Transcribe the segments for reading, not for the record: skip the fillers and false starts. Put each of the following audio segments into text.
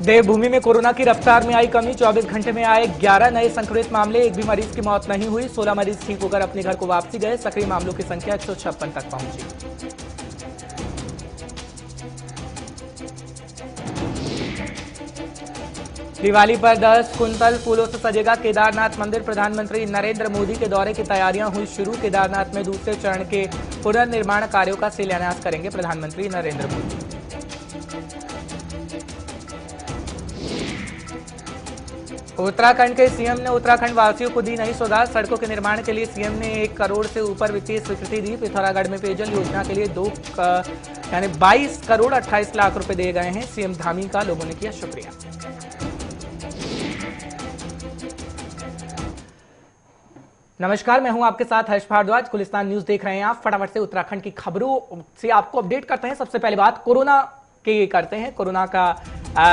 देवभूमि में कोरोना की रफ्तार में आई कमी। 24 घंटे में आए 11 नए संक्रमित मामले। एक भी मरीज की मौत नहीं हुई। 16 मरीज ठीक होकर अपने घर को वापसी गए। सक्रिय मामलों की संख्या 156 तक पहुंची। दिवाली पर 10 कुंतल फूलों से सजेगा केदारनाथ मंदिर। प्रधानमंत्री नरेंद्र मोदी के दौरे की तैयारियां हुई शुरू। केदारनाथ में दूसरे चरण के पुनर्निर्माण कार्यों का शिलान्यास करेंगे प्रधानमंत्री नरेंद्र मोदी। उत्तराखंड के सीएम ने उत्तराखंड वासियों को दी नई सौगात। सड़कों के निर्माण के लिए सीएम ने 1 करोड़ से ऊपर वित्तीय स्वीकृति दी। पिथौरागढ़ में पेयजल योजना के लिए 22 करोड़ 28 लाख रुपए दिए गए हैं। सीएम धामी का लोगों ने किया शुक्रिया। नमस्कार, मैं हूं आपके साथ हर्ष भारद्वाज। गुलिस्तान न्यूज देख रहे हैं आप। फटाफट से उत्तराखंड की खबरों से आपको अपडेट करते हैं। सबसे पहले बात कोरोना की करते हैं। कोरोना का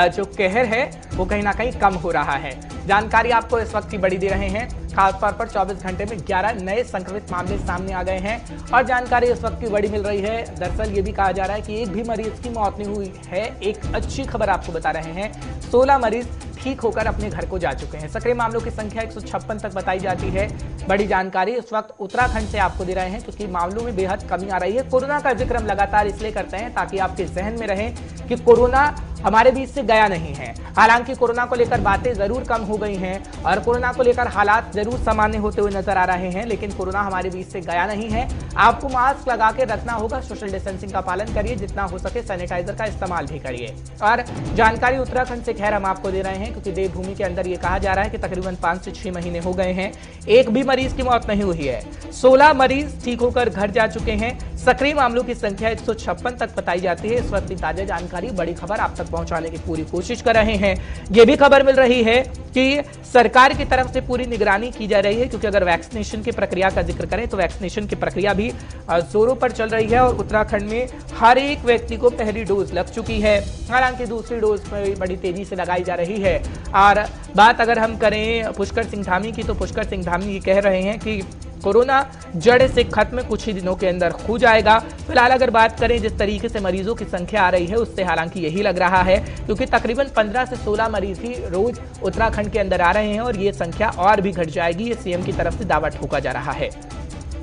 जो कहर है वो कहीं ना कहीं कम हो रहा है। जानकारी आपको इस वक्त की बड़ी दे रहे हैं। खासतौर पर 24 घंटे में 11 नए संक्रमित मामले सामने आ गए हैं और जानकारी इस वक्त की बड़ी मिल रही है। दरअसल ये भी कहा जा रहा है कि एक भी मरीज की मौत नहीं हुई है। एक अच्छी खबर आपको बता रहे हैं, 16 मरीज ठीक होकर अपने घर को जा चुके हैं। सक्रिय मामलों की संख्या 156 तक बताई जाती है। बड़ी जानकारी इस वक्त उत्तराखंड से आपको दे रहे हैं क्योंकि मामलों में बेहद कमी आ रही है। कोरोना का जिक्र हम लगातार इसलिए करते हैं ताकि आपके जहन में रहे कि कोरोना हमारे बीच से गया नहीं है। हालांकि कोरोना को लेकर बातें जरूर कम हो गई हैं और कोरोना को लेकर हालात जरूर सामान्य होते हुए नजर आ रहे हैं, लेकिन कोरोना हमारे बीच से गया नहीं है। आपको मास्क लगा के रखना होगा, सोशल डिस्टेंसिंग का पालन करिए, जितना हो सके सैनिटाइजर का इस्तेमाल भी करिए। और जानकारी उत्तराखंड से खैर हम आपको दे रहे हैं क्योंकि देवभूमि के अंदर ये कहा जा रहा है कि तकरीबन 5 से 6 महीने हो गए हैं, एक भी मरीज की मौत नहीं हुई है। 16 मरीज ठीक होकर घर जा चुके हैं। सक्रिय मामलों की संख्या 156 तक बताई जाती है। इस वक्त की ताजा जानकारी, बड़ी खबर आप तक पहुंचाने की पूरी कोशिश कर रहे हैं। यह भी खबर मिल रही है कि सरकार की तरफ से पूरी निगरानी की जा रही है क्योंकि अगर वैक्सीनेशन की प्रक्रिया का जिक्र करें तो वैक्सीनेशन की प्रक्रिया भी जोरों पर चल रही है और उत्तराखंड में हर एक व्यक्ति को पहली डोज लग चुकी है। हालांकि दूसरी डोज बड़ी तेजी से लगाई जा रही है। और बात अगर हम करें पुष्कर सिंह धामी की, तो पुष्कर सिंह धामी ये कह रहे हैं कि कोरोना जड़ से खत्म कुछ ही दिनों के अंदर हो जाएगा। फिलहाल अगर बात करें जिस तरीके से मरीजों की संख्या आ रही है उससे हालांकि यही लग रहा है क्योंकि तकरीबन 15 से 16 मरीज ही रोज उत्तराखंड के अंदर आ रहे हैं और ये संख्या और भी घट जाएगी। ये सीएम की तरफ से दावा ठोका जा रहा है।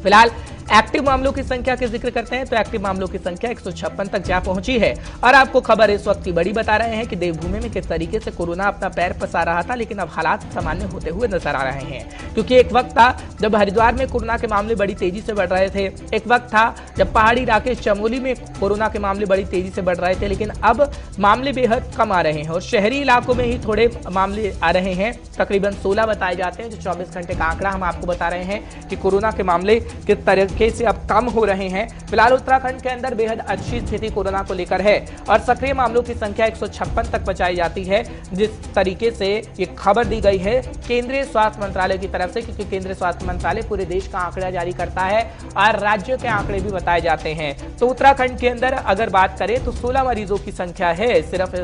फिलहाल एक्टिव मामलों की संख्या के जिक्र करते हैं तो एक्टिव मामलों की संख्या 156 तक जा पहुंची है। और आपको खबर इस वक्त की बड़ी बता रहे हैं कि देवभूमि में किस तरीके से कोरोना अपना पैर पसार रहा था, लेकिन अब हालात सामान्य होते हुए नजर आ रहे हैं। क्योंकि एक वक्त था जब हरिद्वार में कोरोना के मामले बड़ी तेजी से बढ़ रहे थे, एक वक्त था जब पहाड़ी इलाके चमोली में कोरोना के मामले बड़ी तेजी से बढ़ रहे थे, लेकिन अब मामले बेहद कम आ रहे हैं और शहरी इलाकों में ही थोड़े मामले आ रहे हैं। तकरीबन 16 बताए जाते हैं। जो 24 घंटे का आंकड़ा हम आपको बता रहे हैं कि कोरोना के मामले किस तरीके से अब कम हो रहे हैं। फिलहाल उत्तराखंड के अंदर बेहद अच्छी स्थिति कोरोना को लेकर है और सक्रिय मामलों की संख्या 156 तक पहुंचाई जाती है। जिस तरीके से ये खबर दी गई है केंद्रीय स्वास्थ्य मंत्रालय की तरफ से, क्योंकि केंद्रीय स्वास्थ्य मंत्रालय पूरे देश का आंकड़ा जारी करता है और राज्यों के आंकड़े भी बताए जाते हैं। तो उत्तराखंड के अंदर अगर बात करें तो 16 मरीजों की संख्या है सिर्फ,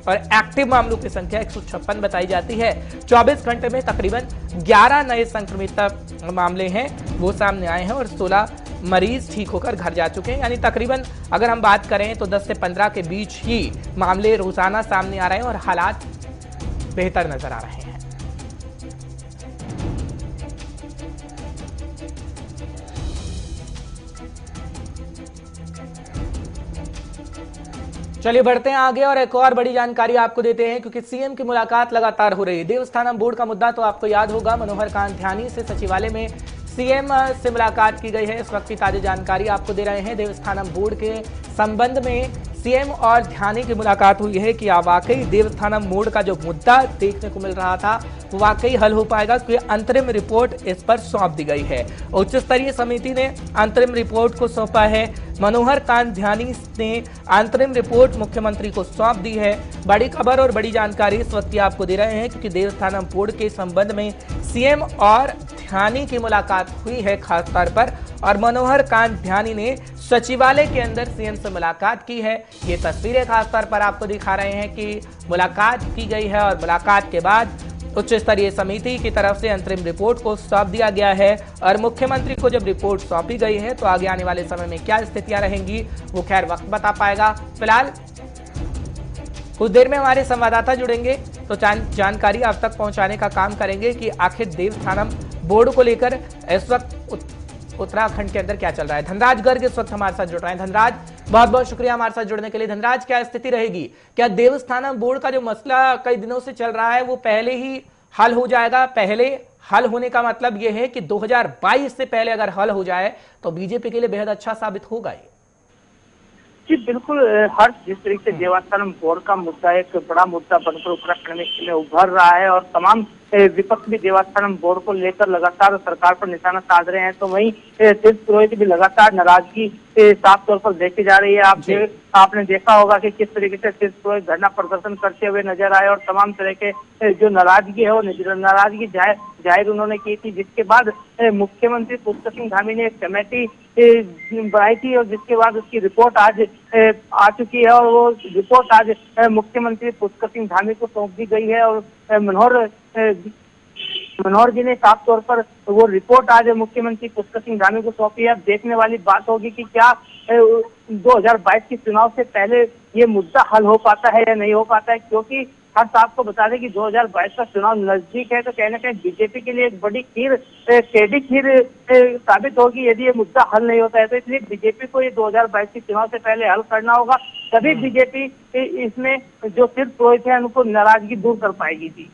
और एक्टिव मामलों की संख्या 156 बताई जाती है। 24 घंटे में तकरीबन 11 नए संक्रमित मामले हैं वो सामने आए हैं और 16 मरीज ठीक होकर घर जा चुके हैं। यानी तकरीबन अगर हम बात करें तो 10 से 15 के बीच ही मामले रोजाना सामने आ रहे हैं और हालात बेहतर नजर आ रहे हैं। चलिए बढ़ते हैं आगे और एक और बड़ी जानकारी आपको देते हैं क्योंकि सीएम की मुलाकात लगातार हो रही है। देवस्थानम बोर्ड का मुद्दा तो आपको याद होगा। मनोहर कांत ध्यानी से सचिवालय में सीएम से मुलाकात की गई है। इस वक्त की ताजा जानकारी आपको दे रहे हैं। देवस्थानम बोर्ड के संबंध में सीएम और ध्यानी की मुलाकात हुई है कि वाकई देवस्थानम बोर्ड का जो मुद्दा देखने को मिल रहा था वो वाकई हल हो पाएगा क्योंकि अंतरिम रिपोर्ट इस पर सौंप दी गई है। उच्च स्तरीय समिति ने अंतरिम रिपोर्ट को सौंपा है। मनोहर कांत ध्यानी ने अंतरिम रिपोर्ट मुख्यमंत्री को सौंप दी है। बड़ी खबर और बड़ी जानकारी इस वक्त आपको दे रहे हैं क्योंकि देवस्थानम बोर्ड के संबंध में सीएम और ध्यानी की मुलाकात हुई है खास तौर पर, और मनोहर कांत ध्यानी ने सचिवालय के अंदर सीएम से मुलाकात की है। ये तस्वीरें खास तौर पर आपको दिखा रहे हैं कि मुलाकात की गई है और मुलाकात के बाद उच्च स्तरीय समिति की तरफ से अंतरिम रिपोर्ट को सौंप दिया गया है और मुख्यमंत्री को जब रिपोर्ट सौंपी गई है तो आगे आने वाले समय में क्या स्थितियां रहेंगी वो खैर वक्त बता पाएगा। फिलहाल कुछ देर में हमारे संवाददाता जुड़ेंगे तो जानकारी आप तक पहुंचाने का काम करेंगे कि आखिर देवस्थानम बोर्ड को लेकर इस वक्त उत्तराखंड के अंदर क्या चल रहा है। धनराज गर्ग इस वक्त हमारे साथ जुड़ रहे हैं। धनराज, बहुत बहुत शुक्रिया हमारे साथ जुड़ने के लिए। धनराज, क्या स्थिति रहेगी? क्या देवस्थानम बोर्ड का जो मसला कई दिनों से चल रहा है वो पहले ही हल हो जाएगा? पहले हल होने का मतलब यह है कि 2022 से पहले अगर हल हो जाए तो बीजेपी के लिए बेहद अच्छा साबित होगा ये। जी बिल्कुल, हर जिस तरीके से देवस्थानम बोर्ड का मुद्दा एक बड़ा मुद्दा बनकर उत्तराखंड में उभर रहा है और तमाम विपक्ष भी देवस्थानम बोर्ड को लेकर लगातार सरकार पर निशाना साध रहे हैं, तो वहीं तीर्थ पुरोहित भी लगातार नाराजगी साफ तौर पर देखी जा रही है। आपने देखा होगा कि किस तरीके से तीर्थ पुरोहित धरना प्रदर्शन करते हुए नजर आए और तमाम तरह के जो नाराजगी है वो नाराजगी जाहिर उन्होंने की थी, जिसके बाद मुख्यमंत्री पुष्कर सिंह धामी ने एक कमेटी बनाई थी और जिसके बाद उसकी रिपोर्ट आज आ चुकी है और वो रिपोर्ट आज मुख्यमंत्री पुष्कर सिंह धामी को सौंप दी गई है। और मनोहर जी ने साफ तौर पर वो रिपोर्ट आज मुख्यमंत्री पुष्कर सिंह धामी को सौंपी है। अब देखने वाली बात होगी कि क्या 2022 के चुनाव से पहले ये मुद्दा हल हो पाता है या नहीं हो पाता है, क्योंकि हर साहब को बता दें कि 2022 का चुनाव नजदीक है, तो कहीं ना कहीं बीजेपी के लिए एक बड़ी टेढ़ी खीर साबित होगी यदि ये मुद्दा हल नहीं होता है। तो इसलिए बीजेपी को ये 2022 के चुनाव से पहले हल करना होगा, तभी बीजेपी इसमें जो तीर्थ पुरोहित है उनको नाराजगी दूर कर पाएगी। जी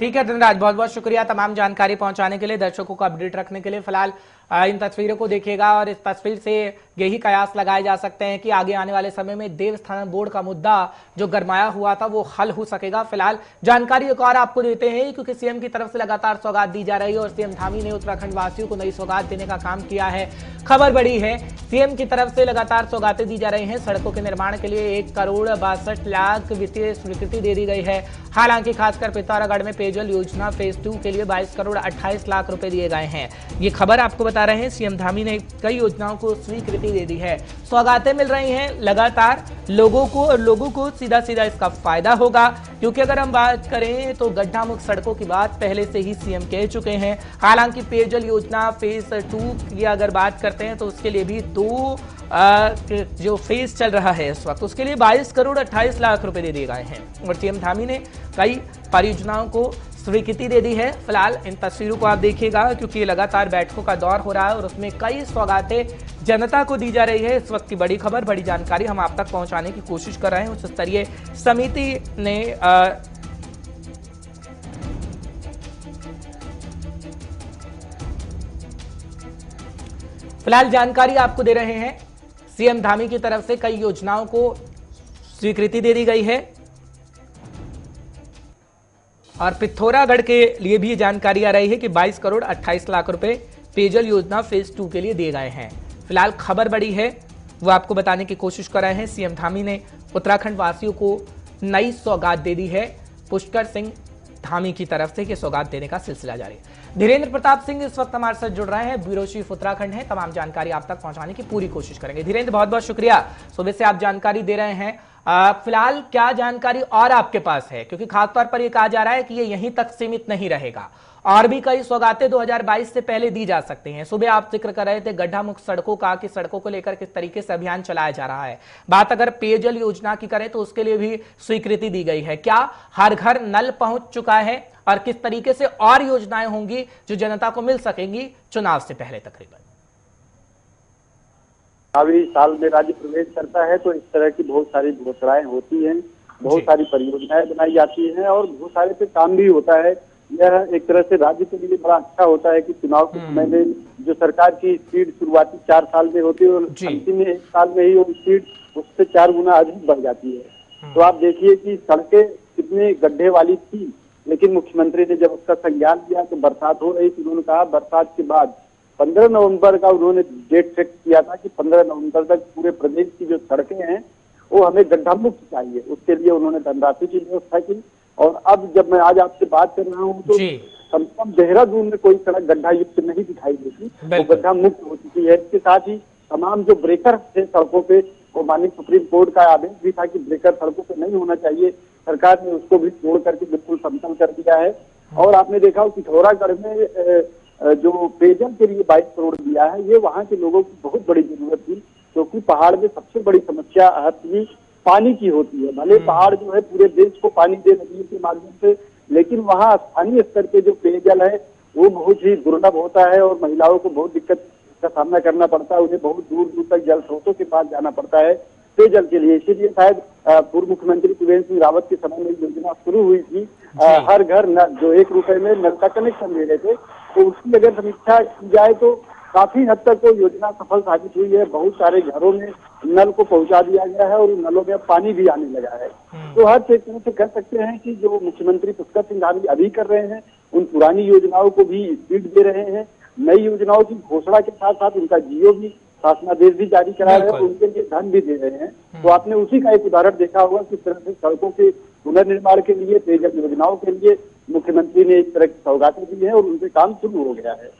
ठीक है धनराज, बहुत बहुत शुक्रिया तमाम जानकारी पहुंचाने के लिए, दर्शकों को अपडेट रखने के लिए। फिलहाल इन तस्वीरों को देखिएगा और इस तस्वीर से यही कयास लगाए जा सकते हैं कि आगे आने वाले समय में देवस्थानम बोर्ड का मुद्दा जो गरमाया हुआ था वो हल हो सकेगा। फिलहाल जानकारी एक और आपको देते हैं, क्योंकि सीएम की तरफ से लगातार सौगात दी जा रही है और सीएम धामी ने उत्तराखंड वासियों को नई सौगात देने का काम किया है। खबर बड़ी है, सीएम की तरफ से लगातार सौगातें दी जा रही हैं। सड़कों के निर्माण के लिए 1,62,00,000 वित्तीय स्वीकृति दे दी गई है। हालांकि खासकर पिथौरागढ़ में पेयजल योजना फेज 2 के लिए 22,28,00,000 रुपए दिए गए हैं। ये खबर आपको बता रहे हैं, सीएम धामी ने कई योजनाओं को स्वीकृति दे दी है। सौगातें मिल रही हैं लगातार लोगों को और लोगों को सीधा सीधा इसका फायदा होगा, क्योंकि अगर हम बात करें तो गड्ढा मुक्त सड़कों की बात पहले से ही सीएम कह चुके हैं। हालांकि पेयजल योजना फेज 2 की अगर बात करते हैं तो उसके लिए भी 2 जो फेज चल रहा है इस वक्त, उसके लिए 22,28,00,000 रुपए दे दिए गए हैं और सीएम धामी ने कई परियोजनाओं को स्वीकृति दे दी है। फिलहाल इन तस्वीरों को आप देखिएगा, क्योंकि लगातार बैठकों का दौर हो रहा है और उसमें कई सौगातें जनता को दी जा रही है। इस वक्त की बड़ी खबर, बड़ी जानकारी हम आप तक पहुंचाने की कोशिश कर रहे हैं। उच्च स्तरीय समिति ने फिलहाल जानकारी आपको दे रहे हैं, सीएम धामी की तरफ से कई योजनाओं को स्वीकृति दे दी गई है और पिथौरागढ़ के लिए भी जानकारी आ रही है कि 22,28,00,000 रुपए पेयजल योजना फेज 2 के लिए दिए गए हैं। फिलहाल खबर बड़ी है, वो आपको बताने की कोशिश कर रहे हैं। सीएम धामी ने उत्तराखंड वासियों को नई सौगात दे दी है। पुष्कर सिंह धामी की तरफ से सौगात देने का सिलसिला जारी है। धीरेन्द्र प्रताप सिंह इस वक्त हमारे साथ जुड़ रहे हैं, ब्यूरो चीफ उत्तराखंड है। तमाम जानकारी आप तक पहुंचाने की पूरी कोशिश करेंगे। धीरेन्द्र, बहुत बहुत शुक्रिया, सुबह से आप जानकारी दे रहे हैं। फिलहाल क्या जानकारी और आपके पास है, क्योंकि खासतौर पर यह कहा जा रहा है कि ये यहीं तक सीमित नहीं रहेगा और भी कई सौगातें 2022 से पहले दी जा सकती हैं। सुबह आप जिक्र कर रहे थे गड्ढा मुक्त सड़कों का, कि सड़कों को लेकर किस तरीके से अभियान चलाया जा रहा है। बात अगर पेयजल योजना की करें तो उसके लिए भी स्वीकृति दी गई है। क्या हर घर नल पहुंच चुका है और किस तरीके से और योजनाएं होंगी जो जनता को मिल सकेंगी चुनाव से पहले? तकरीबन अभी साल में राज्य प्रवेश करता है तो इस तरह की बहुत सारी घोषणाएं होती हैं, बहुत सारी परियोजनाएं बनाई जाती हैं और बहुत सारे पे काम भी होता है। यह एक तरह से राज्य के लिए बड़ा अच्छा होता है कि चुनाव के समय में जो सरकार की स्पीड शुरुआती 4 साल में होती है और अंतिम 1 साल में ही वो स्पीड उससे 4 गुना अधिक बढ़ जाती है। तो आप देखिए कि सड़कें कितने गड्ढे वाली थी, लेकिन मुख्यमंत्री ने जब उसका संज्ञान लिया तो बरसात हो रही थी, उन्होंने कहा बरसात के बाद 15 नवंबर का उन्होंने डेट फिक्स किया था कि 15 नवंबर तक पूरे प्रदेश की जो सड़कें हैं वो हमें गड्ढा मुक्त चाहिए। उसके लिए उन्होंने धनराशि की व्यवस्था की और अब जब मैं आज आपसे बात कर रहा हूँ तो कम से कम देहरादून में कोई सड़क गड्ढा युक्त नहीं दिखाई देती, वो गड्ढा मुक्त हो चुकी है। इसके साथ ही तमाम जो ब्रेकर थे सड़कों पे, वो माननीय सुप्रीम कोर्ट का आदेश भी था कि ब्रेकर सड़कों पे नहीं होना चाहिए, सरकार ने उसको भी तोड़ करके बिल्कुल समतल कर दिया है। और आपने देखा पिथौरागढ़ में जो पेयजल के लिए 22 करोड़ दिया है, ये वहाँ के लोगों की बहुत बड़ी जरूरत थी, क्योंकि पहाड़ में सबसे बड़ी समस्या थी पानी की होती है। भले पहाड़ जो है पूरे देश को पानी दे नदियों के माध्यम से, लेकिन वहाँ स्थानीय स्तर पे जो पेयजल है वो बहुत ही दुर्लभ होता है और महिलाओं को बहुत दिक्कत का सामना करना पड़ता है। उन्हें बहुत दूर दूर तक जल स्रोतों के पास जाना पड़ता है पेयजल के लिए। इसीलिए शायद पूर्व मुख्यमंत्री त्रिवेंद्र सिंह रावत के समय में योजना शुरू हुई थी, हर घर नल, जो 1 रुपए में नल का कनेक्शन दे रहे थे, तो उसकी अगर समीक्षा की जाए तो काफी हद तक वो योजना सफल साबित हुई है। बहुत सारे घरों में नल को पहुंचा दिया गया है और उन नलों में अब पानी भी आने लगा है। तो हर तरह से कह सकते हैं कि जो मुख्यमंत्री पुष्कर सिंह धामी अभी कर रहे हैं, उन पुरानी योजनाओं को भी स्पीड दे रहे हैं। नई योजनाओं की घोषणा के साथ साथ उनका जियो भी, शासनादेश भी जारी करा रहे हैं और उनके लिए धन भी दे रहे हैं। तो आपने उसी का एक उदाहरण देखा होगा, किस तरह से सड़कों के पुनर्निर्माण के लिए, पेयजल योजनाओं के लिए मुख्यमंत्री ने इस तरह की सौगातें दी है और उनसे काम शुरू हो गया है।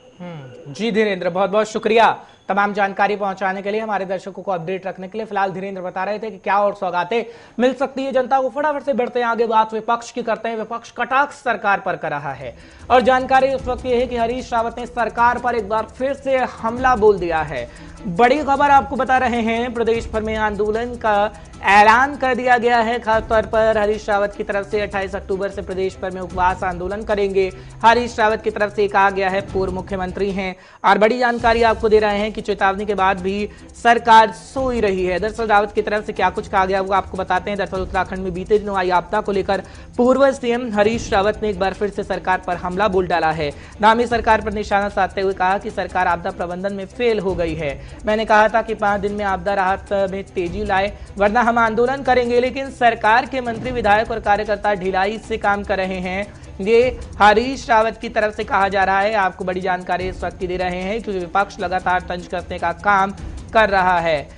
जी धीरेन्द्र, बहुत बहुत शुक्रिया तमाम जानकारी पहुंचाने के लिए, हमारे दर्शकों को अपडेट रखने के लिए। फिलहाल धीरेन्द्र बता रहे थे कि क्या और सौगातें मिल सकती है जनता को। फटाफट से बढ़ते हैं आगे, बात विपक्ष की करते हैं। विपक्ष कटाक्ष सरकार पर कर रहा है और जानकारी उस वक्त ये है कि हरीश रावत ने सरकार पर एक बार फिर से हमला बोल दिया है। बड़ी खबर आपको बता रहे हैं, प्रदेश भर में आंदोलन का ऐलान कर दिया गया है। खासतौर पर हरीश रावत की तरफ से 28 अक्टूबर से प्रदेश भर में उपवास आंदोलन करेंगे। हरीश रावत की तरफ से कहा गया है, पूर्व मुख्यमंत्री हैं और बड़ी जानकारी आपको दे रहे हैं कि चेतावनी के बाद भी सरकार सोई रही है। दरअसल रावत की तरफ से क्या कुछ कहा गया वो आपको बताते हैं। दरअसल उत्तराखंड में बीते दिनों आई आपदा को लेकर पूर्व सीएम हरीश रावत ने एक बार फिर से सरकार पर हमला बोल डाला है। नामी सरकार पर निशाना साधते हुए कहा कि सरकार आपदा प्रबंधन में फेल हो गई है। मैंने कहा था कि 5 दिन में आपदा राहत में तेजी लाए, वरना हम आंदोलन करेंगे, लेकिन सरकार के मंत्री, विधायक और कार्यकर्ता ढिलाई से काम कर रहे हैं। ये हरीश रावत की तरफ से कहा जा रहा है। आपको बड़ी जानकारी इस वक्त की दे रहे हैं क्योंकि विपक्ष लगातार तंज कसने का काम कर रहा है।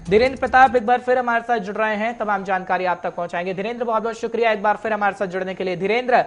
धीरेन्द्र प्रताप एक बार फिर हमारे साथ जुड़ रहे हैं, तमाम जानकारी आप तक पहुंचाएंगे। धीरेन्द्र, बहुत बहुत शुक्रिया एक बार फिर हमारे साथ जुड़ने के लिए। धीरेन्द्र,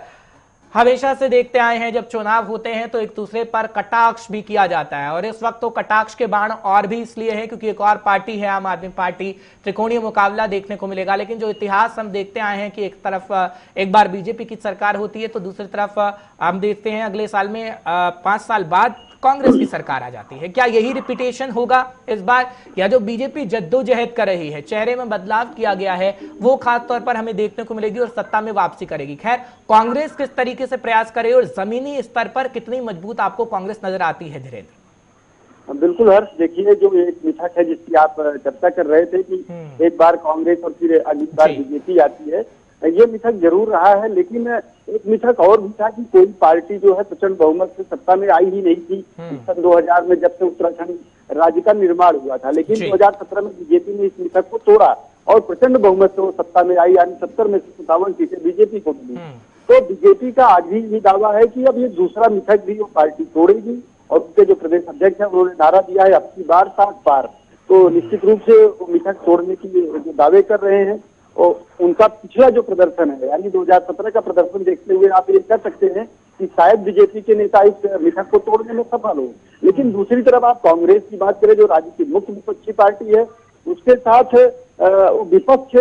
हमेशा से देखते आए हैं जब चुनाव होते हैं तो एक दूसरे पर कटाक्ष भी किया जाता है और इस वक्त तो कटाक्ष के बाण और भी इसलिए है क्योंकि एक और पार्टी है आम आदमी पार्टी, त्रिकोणीय मुकाबला देखने को मिलेगा। लेकिन जो इतिहास हम देखते आए हैं कि एक तरफ एक बार बीजेपी की सरकार होती है तो दूसरी तरफ हम देखते हैं अगले साल में 5 साल बाद कांग्रेस की सरकार आ जाती है। क्या यही रिपीटेशन होगा इस बार, या जो बीजेपी जद्दोजहद कर रही है, चेहरे में बदलाव किया गया है, वो खास तौर पर हमें देखने को मिलेगी और सत्ता में वापसी करेगी? खैर, कांग्रेस किस तरीके से प्रयास करे और जमीनी स्तर पर कितनी मजबूत आपको कांग्रेस नजर आती है? धीरेन्द्र, बिल्कुल हर्ष, देखिए जो एक मिथक है जिसकी आप चर्चा कर रहे थे कि एक बार कांग्रेस और फिर अगली बार बीजेपी आती है, ये मिथक जरूर रहा है। लेकिन एक मिथक और भी था कि कोई पार्टी जो है प्रचंड बहुमत से सत्ता में आई ही नहीं थी सन 2000 में, जब से उत्तराखंड राज्य का निर्माण हुआ था। लेकिन 2017 में बीजेपी ने इस मिथक को तोड़ा और प्रचंड बहुमत से वो सत्ता में आई, यानी 70 में से 57 सीटें बीजेपी को मिली। तो बीजेपी का आज भी ये दावा है कि अब ये दूसरा मिथक भी वो पार्टी तोड़ेगी और उसके जो प्रदेश अध्यक्ष है उन्होंने नारा दिया है, अब की बार 7 पार। तो निश्चित रूप से वो मिथक तोड़ने की जो दावे कर रहे हैं और उनका पिछला जो प्रदर्शन है, यानी 2017 का प्रदर्शन देखते हुए आप ये कह सकते हैं कि शायद बीजेपी के नेता इस मिथक को तोड़ने में सफल हो। लेकिन दूसरी तरफ आप कांग्रेस की बात करें, जो राज्य की मुख्य विपक्षी पार्टी है, उसके साथ विपक्ष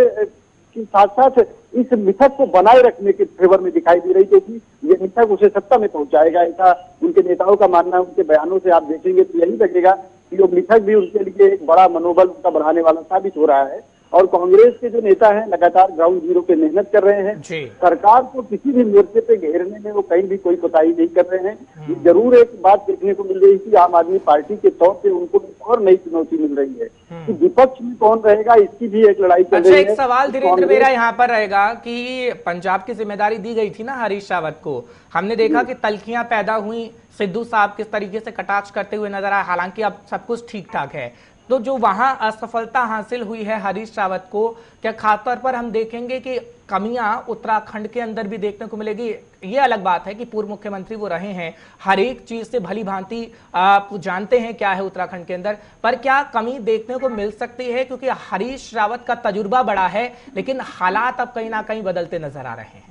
के साथ साथ इस मिथक को बनाए रखने के फेवर में दिखाई दे रही, क्योंकि ये मिथक उसे सत्ता में पहुंचाएगा, ऐसा उनके नेताओं का मानना है। उनके बयानों से आप देखेंगे तो यही लगेगा कि वो मिथक भी उनके लिए एक बड़ा मनोबल उनका बढ़ाने वाला साबित हो रहा है। और कांग्रेस के जो नेता हैं लगातार ग्राउंड जीरो पे मेहनत कर रहे हैं, सरकार को किसी भी मोर्चे पे घेरने में वो कहीं भी कोई कोताही नहीं कर रहे हैं। जरूर एक बात देखने को मिल रही है कि आम आदमी पार्टी के तौर पे उनको एक और नई चुनौती मिल रही है कि विपक्ष में कौन रहेगा, इसकी भी एक लड़ाई चल रही है। एक सवाल धीरेन्द्र मेरा यहाँ पर रहेगा कि पंजाब की जिम्मेदारी दी गई थी ना हरीश रावत को, हमने देखा कि तल्खियां पैदा हुई, सिद्धू साहब किस तरीके से कटाक्ष करते हुए नजर आए, हालांकि अब सब कुछ ठीक ठाक है। तो जो वहां असफलता हासिल हुई है हरीश रावत को, क्या खासतौर पर हम देखेंगे कि कमियां उत्तराखंड के अंदर भी देखने को मिलेगी? ये अलग बात है कि पूर्व मुख्यमंत्री वो रहे हैं, हर एक चीज से भली भांति जानते हैं क्या है उत्तराखंड के अंदर, पर क्या कमी देखने को मिल सकती है? क्योंकि हरीश रावत का तजुर्बा बड़ा है लेकिन हालात अब कहीं ना कहीं बदलते नजर आ रहे हैं।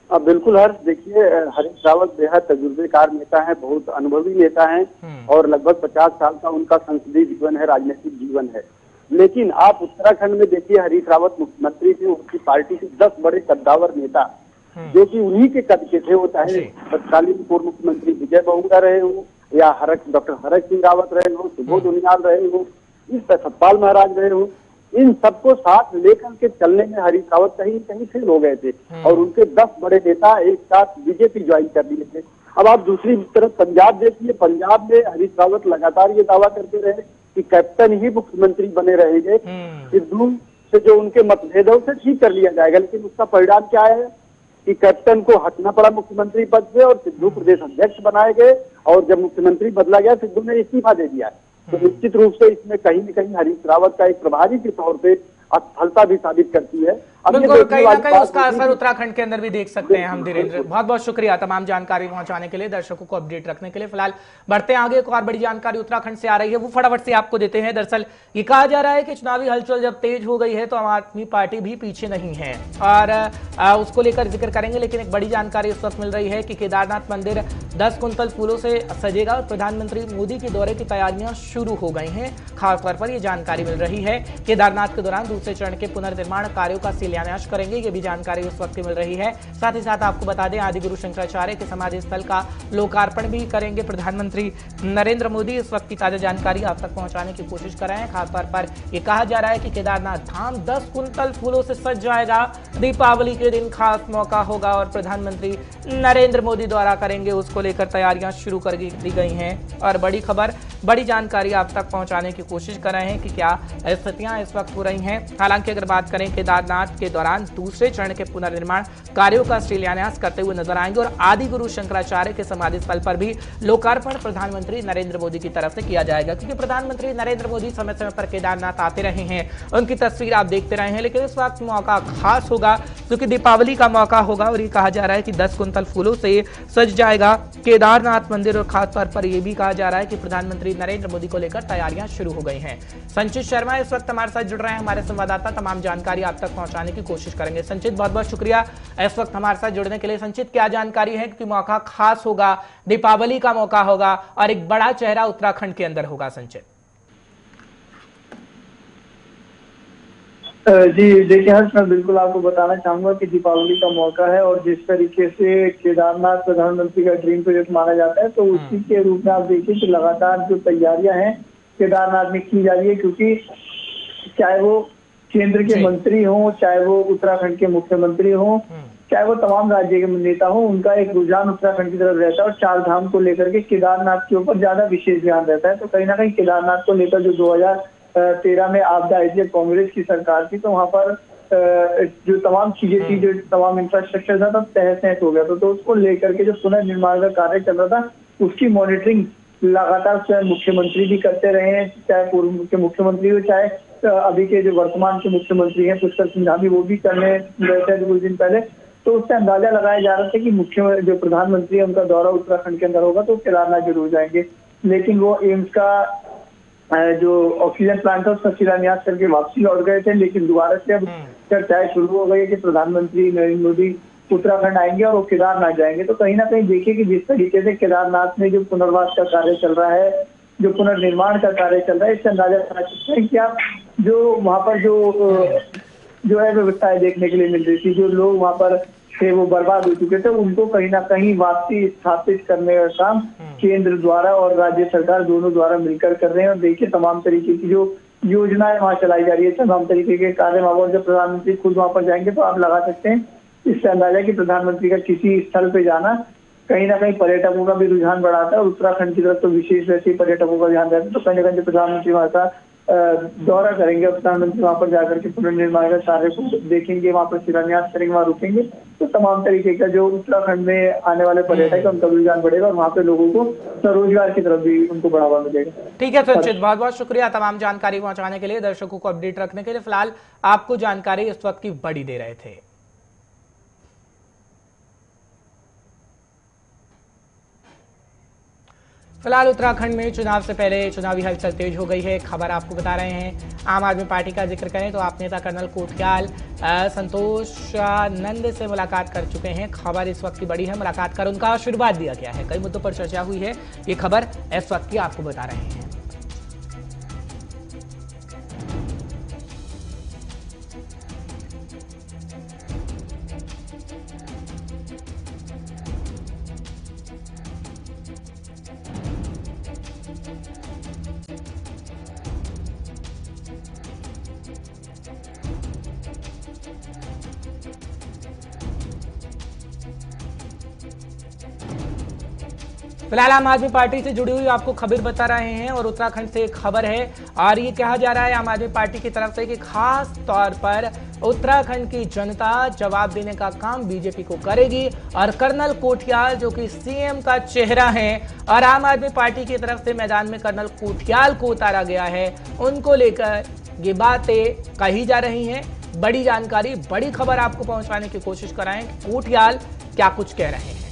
बिल्कुल हर्ष, देखिए हरीश रावत बेहद तजुर्बेकार नेता है, बहुत अनुभवी नेता है और लगभग 50 साल का उनका संसदीय जीवन है, राजनीतिक जीवन है। लेकिन आप उत्तराखंड में देखिए, हरीश रावत मुख्यमंत्री थे, उनकी पार्टी के 10 बड़े कद्दावर नेता जो कि उन्हीं के कद के थे, वो चाहे तत्कालीन पूर्व मुख्यमंत्री विजय बहुगुणा रहे हो या डॉक्टर हरक सिंह रावत रहे हो, सुबोध उनियाल रहे हो, इस सतपाल महाराज रहे हो, इन सबको साथ लेकर के चलने में हरीश रावत कहीं कहीं फेल हो गए थे और उनके 10 बड़े नेता एक साथ बीजेपी ज्वाइन कर लिए थे। अब आप दूसरी तरफ पंजाब देखिए, पंजाब में हरीश रावत लगातार ये दावा करते रहे कि कैप्टन ही मुख्यमंत्री बने रहेंगे, सिद्धू से जो उनके मतभेद है उसे ठीक कर लिया जाएगा, लेकिन उसका परिणाम क्या है कि कैप्टन को हटना पड़ा मुख्यमंत्री पद से और सिद्धू प्रदेश अध्यक्ष बनाए गए और जब मुख्यमंत्री बदला गया सिद्धू ने इस्तीफा दे दिया। तो निश्चित रूप से इसमें कहीं न कहीं हरीश रावत का एक प्रभारी के तौर पे असफलता भी साबित करती है। अब बिल्कुल, कहीं ना कहीं उसका असर उत्तराखंड के अंदर भी देख सकते हैं हम। धीरेन्द्र, बहुत बहुत शुक्रिया तमाम जानकारी पहुंचाने के लिए, दर्शकों को अपडेट रखने के लिए। फिलहाल बढ़ते हैं आगे, एक और बड़ी जानकारी उत्तराखंड से आ रही है, वो फटाफट से आपको देते हैं। दरअसल ये कहा जा रहा है कि चुनावी हलचल जब तेज हो गई है तो आम आदमी पार्टी भी पीछे नहीं है और उसको लेकर जिक्र करेंगे, लेकिन एक बड़ी जानकारी इस वक्त मिल रही है कि केदारनाथ मंदिर 10 कुंतल फूलों से सजेगा और प्रधानमंत्री मोदी के दौरे की तैयारियां शुरू हो गई हैं। खासतौर पर यह जानकारी मिल रही है केदारनाथ के दौरान दूसरे चरण के पुनर्निर्माण कार्यों का शिलान्यास करेंगे, ये भी जानकारी उस वक्त मिल रही है। साथ ही साथ आपको बता दें आदिगुरु शंकराचार्य के समाधि स्थल का लोकार्पण भी करेंगे प्रधानमंत्री नरेंद्र मोदी। इस वक्त की ताजा जानकारी आप तक पहुंचाने की कोशिश कर रहे हैं। खासतौर पर यह कहा जा रहा है कि केदारनाथ धाम 10 कुंतल फूलों से सज जाएगा। दीपावली के दिन खास मौका होगा और प्रधानमंत्री नरेंद्र मोदी द्वारा करेंगे, उसको लेकर तैयारियां शुरू कर दी गई हैं। और बड़ी खबर, बड़ी जानकारी आप तक पहुंचाने की कोशिश कर रहे हैं कि क्या स्थितियां इस वक्त हो रही हैं। हालांकि अगर बात करें केदारनाथ के दौरान दूसरे चरण के पुनर्निर्माण कार्यों का शिलान्यास करते हुए नजर आएंगे और आदि गुरु शंकराचार्य के समाधि स्थल पर भी लोकार्पण प्रधानमंत्री नरेंद्र मोदी की तरफ से किया जाएगा, क्योंकि प्रधानमंत्री नरेंद्र मोदी समय समय पर केदारनाथ आते रहे हैं, उनकी तस्वीर आप देखते रहे हैं। लेकिन इस वक्त मौका खास होगा क्योंकि दीपावली का मौका होगा और ये कहा जा रहा है कि 10 कुंतल फूलों से सज जाएगा केदारनाथ मंदिर। और खासतौर पर यह भी कहा जा रहा है कि प्रधानमंत्री नरेंद्र मोदी को लेकर तैयारियां शुरू हो गई हैं। संचित शर्मा इस वक्त हमारे साथ जुड़ रहे हैं, हमारे संवाददाता, तमाम जानकारी आप तक पहुंचाने की कोशिश करेंगे। संचित, बहुत बहुत शुक्रिया इस वक्त हमारे साथ जुड़ने के लिए। संचित, क्या जानकारी है कि मौका खास होगा, दीपावली का मौका होगा और एक बड़ा चेहरा उत्तराखंड के अंदर होगा? संचित जी देखिए हर्ष, मैं बिल्कुल आपको बताना चाहूंगा कि दीपावली का मौका है और जिस तरीके से केदारनाथ प्रधानमंत्री का ड्रीम प्रोजेक्ट माना जाता है तो उसी के रूप में आप देखिए कि लगातार जो तैयारियां हैं केदारनाथ में की जा रही है, क्योंकि चाहे वो केंद्र के मंत्री हों, चाहे वो उत्तराखंड के मुख्यमंत्री हों, चाहे वो तमाम राज्य के नेता हों, उनका एक रुझान उत्तराखंड की तरफ रहता है और 4 धाम को लेकर के केदारनाथ के ऊपर ज्यादा विशेष ध्यान रहता है। तो कहीं ना कहीं केदारनाथ को लेकर जो 2013 में आपदा आई थी, कांग्रेस की सरकार थी, तो वहां पर जो तमाम चीजें थी, जो तमाम इंफ्रास्ट्रक्चर था, तब तहस नहस हो गया था। तो उसको लेकर के जो पुनर्निर्माण का कार्य चल रहा था उसकी मॉनिटरिंग लगातार स्वयं मुख्यमंत्री भी करते रहे हैं, चाहे पूर्व के मुख्यमंत्री हो, चाहे अभी के जो वर्तमान के मुख्यमंत्री हैं पुष्कर सिंह भी, वो भी करने गए थे कुछ दिन पहले। तो उससे अंदाजा लगाया जा रहा था कि मुख्य जो प्रधानमंत्री है उनका दौरा उत्तराखंड के अंदर होगा तो केदारनाथ जरूर जाएंगे, लेकिन वो एम्स का जो ऑक्सीजन प्लांट था उसका शिलान्यास करके वापसी लौट गए थे। लेकिन दोबारा से अब चर्चाएं शुरू हो गई कि प्रधानमंत्री नरेंद्र मोदी उत्तराखंड आएंगे और वो केदारनाथ जाएंगे। तो कहीं ना कहीं देखिए कि जिस तरीके से केदारनाथ में जो पुनर्वास का कार्य चल रहा है, जो पुनर्निर्माण का कार्य चल रहा है, इससे अंदाजा लगा सकते हैं कि आप जो वहाँ पर जो है व्यवस्थाएं देखने के लिए मिल रही थी, जो लोग वहाँ पर थे वो बर्बाद हो चुके थे, उनको कहीं ना कहीं वापसी स्थापित करने का काम केंद्र द्वारा और राज्य सरकार दोनों द्वारा मिलकर कर रहे हैं। और देखिए तमाम तरीके की जो योजनाएं वहाँ चलाई जा रही है, तमाम तरीके के कार्य वहाँ पर, जब प्रधानमंत्री खुद वहाँ पर जाएंगे तो आप लगा सकते हैं इससे अंदाजा कि प्रधानमंत्री का किसी स्थल पे जाना कहीं ना कहीं पर्यटकों का भी रुझान बढ़ाता है और उत्तराखंड की तरफ तो विशेष वैसे ही पर्यटकों का ध्यान रहता है। तो कहीं ना कहीं प्रधानमंत्री वहाँ का दौरा करेंगे, प्रधानमंत्री वहाँ पर जाकर के पुनर्निर्माण का कार्य को देखेंगे, वहाँ पर शिलान्यास करेंगे, वहाँ रुकेंगे, तो तमाम तरीके का जो उत्तराखंड में आने वाले पर्यटक है उनका रुझान बढ़ेगा और वहाँ पे लोगों को स्वरोजगार की तरफ भी उनको बढ़ावा मिलेगा। ठीक है संचित, बहुत बहुत शुक्रिया तमाम जानकारी पहुंचाने के लिए, दर्शकों को अपडेट रखने के लिए। फिलहाल आपको जानकारी इस वक्त की बड़ी दे रहे थे। फिलहाल उत्तराखंड में चुनाव से पहले चुनावी हलचल तेज हो गई है, खबर आपको बता रहे हैं। आम आदमी पार्टी का जिक्र करें तो आप नेता कर्नल कोठियाल संतोष नंद से मुलाकात कर चुके हैं। खबर इस वक्त की बड़ी है, मुलाकात कर उनका आशीर्वाद दिया गया है। कई मुद्दों पर चर्चा हुई है, ये खबर इस वक्त की आपको बता रहे हैं। फिलहाल आम आदमी पार्टी से जुड़ी हुई आपको खबर बता रहे हैं और उत्तराखंड से एक खबर है और ये कहा जा रहा है आम आदमी पार्टी की तरफ से कि खास तौर पर उत्तराखंड की जनता जवाब देने का काम बीजेपी को करेगी और कर्नल कोठियाल जो कि सीएम का चेहरा है और आम आदमी पार्टी की तरफ से मैदान में कर्नल कोठियाल को उतारा गया है, उनको लेकर ये बातें कही जा रही हैं। बड़ी जानकारी, बड़ी खबर आपको पहुंचाने की कोशिश कराएं कि कोठियाल क्या कुछ कह रहे हैं।